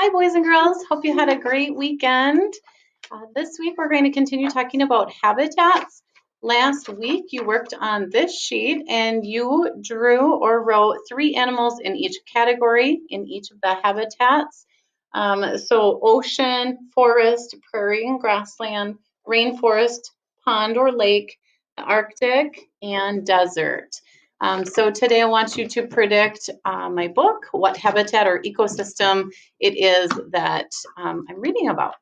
Hi, boys and girls. Hope you had a great weekend. This week, we're going to continue talking about habitats. Last week, you worked on this sheet and you drew or wrote 3 animals in each category in each of the habitats. So ocean, forest, prairie and grassland, rainforest, pond or lake, Arctic, and desert. So today I want you to predict my book, what habitat or ecosystem it is that I'm reading about.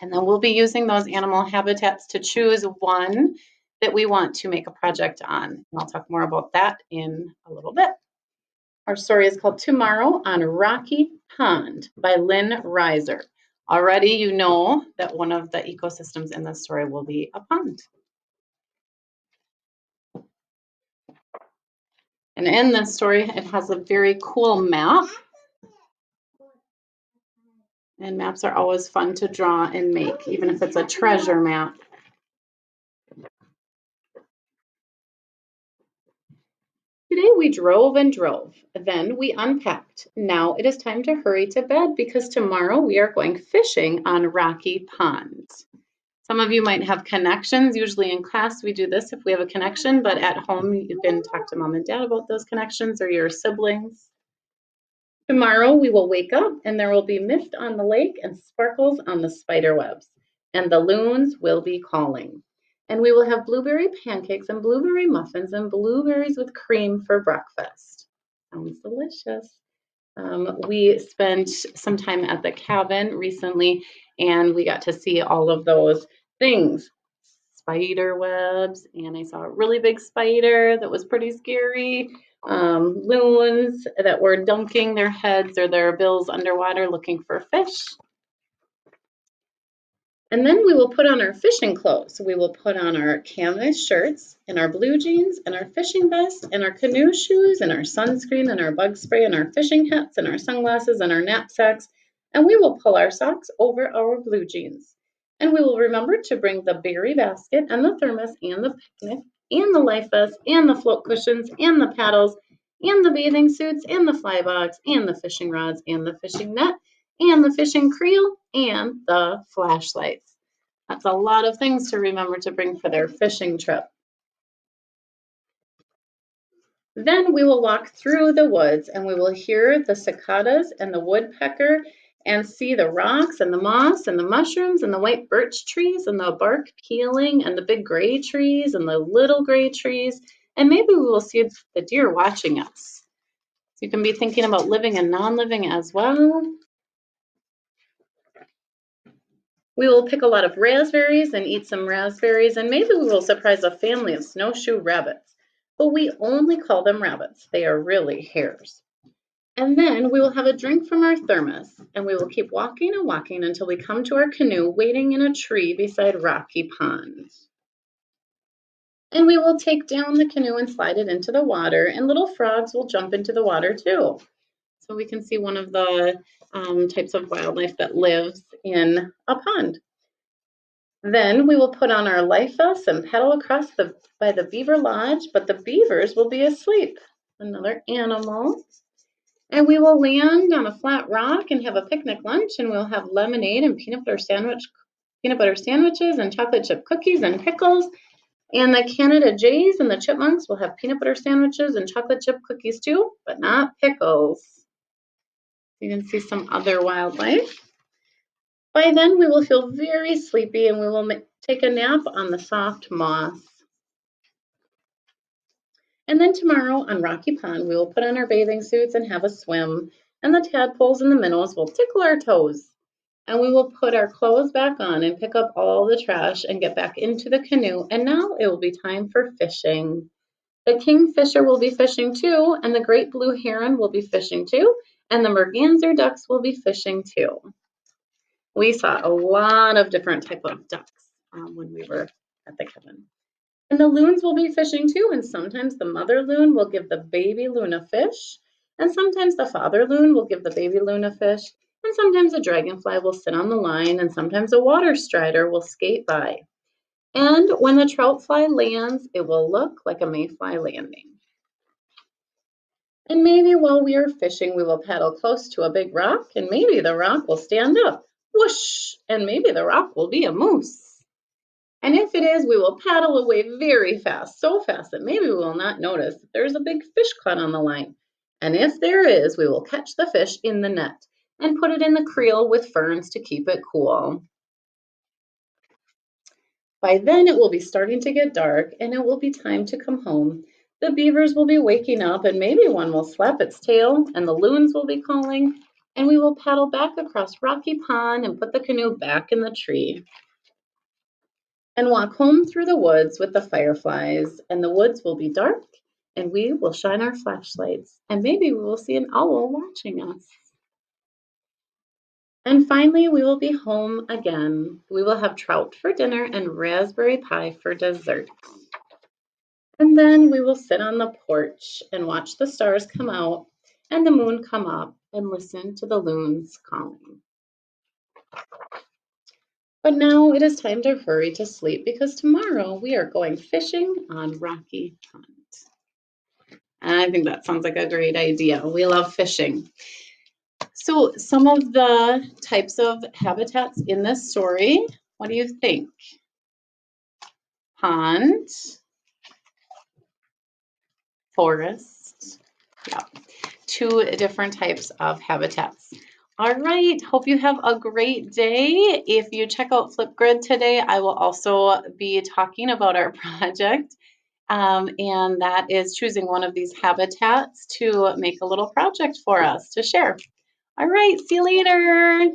And then we'll be using those animal habitats to choose one that we want to make a project on. And I'll talk more about that in a little bit. Our story is called Tomorrow on Rocky Pond by Lynn Reiser. Already you know that one of the ecosystems in this story will be a pond. And in this story, it has a very cool map. And maps are always fun to draw and make, even if it's a treasure map. Today we drove and drove. Then we unpacked. Now it is time to hurry to bed because tomorrow we are going fishing on Rocky Pond. Some of you might have connections. Usually in class we do this if we have a connection, but at home you can talk to mom and dad about those connections or your siblings. Tomorrow we will wake up and there will be mist on the lake and sparkles on the spider webs, and the loons will be calling. And we will have blueberry pancakes and blueberry muffins and blueberries with cream for breakfast. Sounds delicious. We spent some time at the cabin recently and we got to see all of those things. Spider webs, and I saw a really big spider that was pretty scary. Loons that were dunking their heads or their bills underwater looking for fish. And then we will put on our fishing clothes. We will put on our canvas shirts and our blue jeans and our fishing vest and our canoe shoes and our sunscreen and our bug spray and our fishing hats and our sunglasses and our knapsacks. And we will pull our socks over our blue jeans. And we will remember to bring the berry basket and the thermos and the picnic and the life vest and the float cushions and the paddles and the bathing suits and the fly box and the fishing rods and the fishing net and the fishing creel and the flashlights. That's a lot of things to remember to bring for their fishing trip. Then we will walk through the woods and we will hear the cicadas and the woodpecker and see the rocks and the moss and the mushrooms and the white birch trees and the bark peeling and the big gray trees and the little gray trees. And maybe we will see the deer watching us. So you can be thinking about living and non-living as well. We will pick a lot of raspberries and eat some raspberries, and maybe we will surprise a family of snowshoe rabbits. But we only call them rabbits. They are really hares. And then we will have a drink from our thermos, and we will keep walking and walking until we come to our canoe waiting in a tree beside Rocky Pond. And we will take down the canoe and slide it into the water, and little frogs will jump into the water too. So we can see one of the types of wildlife that lives in a pond. Then we will put on our life vests and paddle across by the beaver lodge, but the beavers will be asleep. Another animal. And we will land on a flat rock and have a picnic lunch, and we'll have lemonade and peanut butter sandwiches and chocolate chip cookies and pickles. And the Canada Jays and the chipmunks will have peanut butter sandwiches and chocolate chip cookies too, but not pickles. You can see some other wildlife. By then, we will feel very sleepy and we will take a nap on the soft moss. And then tomorrow on Rocky Pond, we will put on our bathing suits and have a swim, and the tadpoles and the minnows will tickle our toes. And we will put our clothes back on and pick up all the trash and get back into the canoe, and now it will be time for fishing. The kingfisher will be fishing too, and the great blue heron will be fishing too, and the merganser ducks will be fishing too. We saw a lot of different type of ducks when we were at the cabin. And the loons will be fishing too, and sometimes the mother loon will give the baby loon a fish, and sometimes the father loon will give the baby loon a fish, and sometimes a dragonfly will sit on the line, and sometimes a water strider will skate by. And when the trout fly lands, it will look like a mayfly landing. And maybe while we are fishing, we will paddle close to a big rock, and maybe the rock will stand up. Whoosh! And maybe the rock will be a moose. And if it is, we will paddle away very fast, so fast that maybe we will not notice that there's a big fish caught on the line. And if there is, we will catch the fish in the net and put it in the creel with ferns to keep it cool. By then, it will be starting to get dark and it will be time to come home. The beavers will be waking up, and maybe one will slap its tail, and the loons will be calling, and we will paddle back across Rocky Pond and put the canoe back in the tree and walk home through the woods with the fireflies. And the woods will be dark, and we will shine our flashlights, and maybe we will see an owl watching us. And finally, we will be home again. We will have trout for dinner and raspberry pie for dessert. And then we will sit on the porch and watch the stars come out and the moon come up and listen to the loons calling. But now it is time to hurry to sleep because tomorrow we are going fishing on Rocky Pond. And I think that sounds like a great idea. We love fishing. So, some of the types of habitats in this story, what do you think? Pond, forest, yeah, two different types of habitats. All right, hope you have a great day. If you check out Flipgrid today, I will also be talking about our project, and that is choosing one of these habitats to make a little project for us to share. All right, see you later.